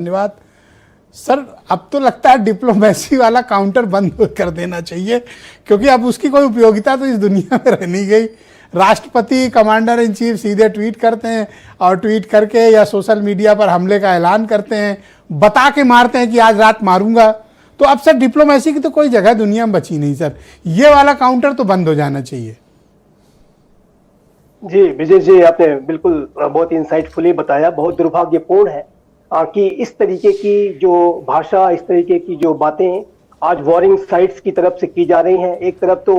धन्यवाद सर। अब तो लगता है डिप्लोमेसी वाला काउंटर बंद कर देना चाहिए, क्योंकि अब उसकी कोई उपयोगिता तो इस दुनिया में रह नहीं गई। राष्ट्रपति कमांडर इन चीफ सीधे ट्वीट करते हैं और ट्वीट करके या सोशल मीडिया पर हमले का ऐलान करते हैं, बता के मारते हैं कि आज रात मारूंगा। तो अब सर डिप्लोमेसी की तो कोई जगह दुनिया में बची नहीं सर, ये वाला काउंटर तो बंद हो जाना चाहिए। जी विजय जी, आपने बिल्कुल बहुत इंसाइटफुली बताया। बहुत दुर्भाग्यपूर्ण है कि इस तरीके की जो भाषा, इस तरीके की जो बातें आज वॉरिंग साइट्स की तरफ से की जा रही हैं। एक तरफ तो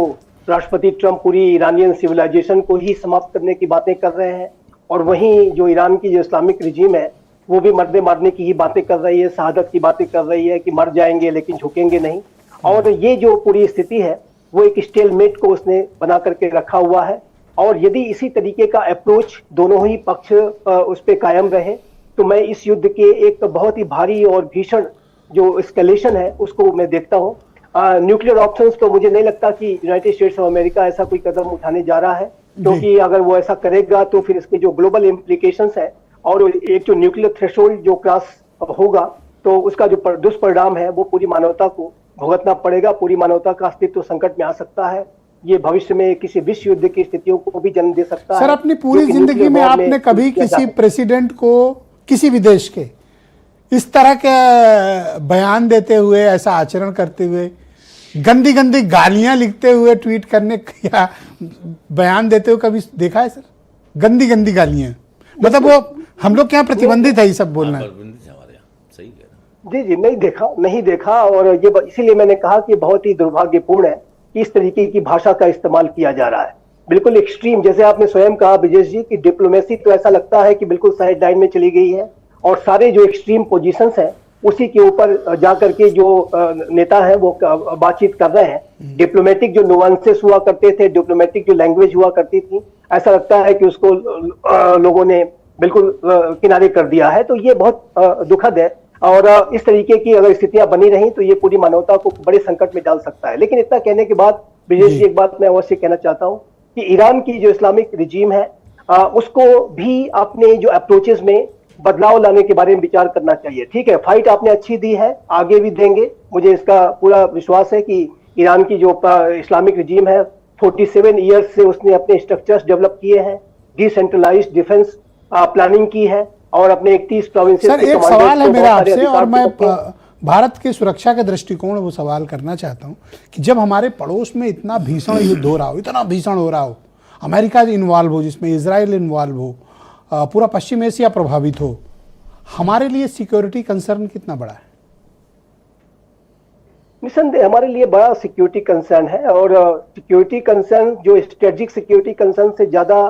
राष्ट्रपति ट्रंप पूरी ईरानियन सिविलाइजेशन को ही समाप्त करने की बातें कर रहे हैं, और वहीं जो ईरान की जो इस्लामिक रिजीम है वो भी मरने मारने की ही बातें कर रही है, शहादत की बातें कर रही है कि मर जाएंगे लेकिन झुकेंगे नहीं। और ये जो पूरी स्थिति है वो एक स्टेलमेट को उसने बना करके रखा हुआ है, और यदि इसी तरीके का अप्रोच दोनों ही पक्ष उस पर कायम रहे तो मैं इस युद्ध के एक बहुत ही भारी और भीषण जो एस्केलेशन है उसको मैं देखता हूँ। न्यूक्लियर ऑप्शंस तो मुझे नहीं लगता कि यूनाइटेड स्टेट्स ऑफ अमेरिका ऐसा कोई कदम उठाने जा रहा है, क्योंकि अगर वो ऐसा करेगा तो फिर इसके जो ग्लोबल इम्प्लीकेशंस है और एक जो न्यूक्लियर थ्रेशोल्ड जो क्रॉस होगा तो उसका जो दुष्परिणाम है वो पूरी मानवता को भुगतना पड़ेगा। पूरी मानवता का अस्तित्व संकट में आ सकता है। ये भविष्य में किसी विश्व युद्ध की स्थितियों को भी जन्म दे सकता है। सर अपनी पूरी जिंदगी में आपने कभी किसी प्रेसिडेंट को, किसी भी देश के, इस तरह के बयान देते हुए, ऐसा आचरण करते हुए, गंदी गंदी गालियां लिखते हुए ट्वीट करने या बयान देते हुए कभी देखा है सर? गंदी गंदी गालियां, मतलब वो हम लोग के यहाँ प्रतिबंधित है ये सब बोलना। जी जी, नहीं देखा और ये इसीलिए मैंने कहा कि बहुत ही दुर्भाग्यपूर्ण है कि इस तरीके की भाषा का इस्तेमाल किया जा रहा है। बिल्कुल एक्सट्रीम, जैसे आपने स्वयं कहा विजय जी की डिप्लोमेसी तो ऐसा लगता है कि बिल्कुल साइड लाइन में चली गई है, और सारे जो एक्सट्रीम पोजीशंस हैं उसी के ऊपर जाकर के जो नेता है वो बातचीत कर रहे हैं। डिप्लोमेटिक जो नुआंसेस हुआ करते थे, डिप्लोमेटिक जो लैंग्वेज हुआ करती थी, ऐसा लगता है कि उसको लोगों ने बिल्कुल किनारे कर दिया है। तो ये बहुत दुखद है, और इस तरीके की अगर स्थितियां बनी रही तो ये पूरी मानवता को बड़े संकट में डाल सकता है। लेकिन इतना कहने के बाद विजय जी एक बात मैं अवश्य कहना चाहता हूं कि ईरान की जो इस्लामिक रिजीम है उसको भी अपने जो अप्रोचेस में बदलाव लाने के बारे में विचार करना चाहिए। ठीक है, फाइट आपने अच्छी दी है, आगे भी देंगे, मुझे इसका पूरा विश्वास है कि ईरान की जो इस्लामिक रिजीम है 47 ईयर्स से उसने अपने स्ट्रक्चर्स डेवलप किए हैं, डिसेंट्रलाइज्ड डिफेंस प्लानिंग की है, और अपने 31 प्रोविंसेस। सर एक सवाल है मेरा आपसे, और मैं भारत की सुरक्षा के दृष्टिकोण वो सवाल करना चाहता हूं कि जब हमारे पड़ोस में इतना भीषण युद्ध हो रहा हो, इतना भीषण हो रहा हो, अमेरिका इन्वॉल्व हो, जिसमें इजराइल इन्वॉल्व हो, पूरा पश्चिम एशिया प्रभावित हो, हमारे लिए सिक्योरिटी कंसर्न कितना बड़ा है? निसंदेह हमारे लिए बड़ा सिक्योरिटी कंसर्न है, और सिक्योरिटी कंसर्न जो स्ट्रेटेजिक सिक्योरिटी कंसर्न से ज्यादा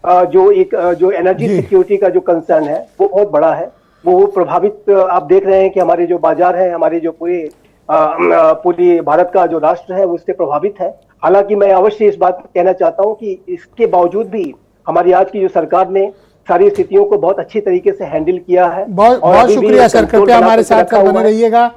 जो एनर्जी सिक्योरिटी का जो कंसर्न है वो बहुत बड़ा है। वो प्रभावित आप देख रहे हैं कि हमारे जो बाजार है, हमारे जो पूरी भारत का जो राष्ट्र है वो उससे प्रभावित है। हालांकि मैं अवश्य इस बात कहना चाहता हूं कि इसके बावजूद भी हमारी आज की जो सरकार ने सारी स्थितियों को बहुत अच्छी तरीके से हैंडल किया है। बहुत शुक्रिया सर, कृपया हमारे साथ बने रहिएगा।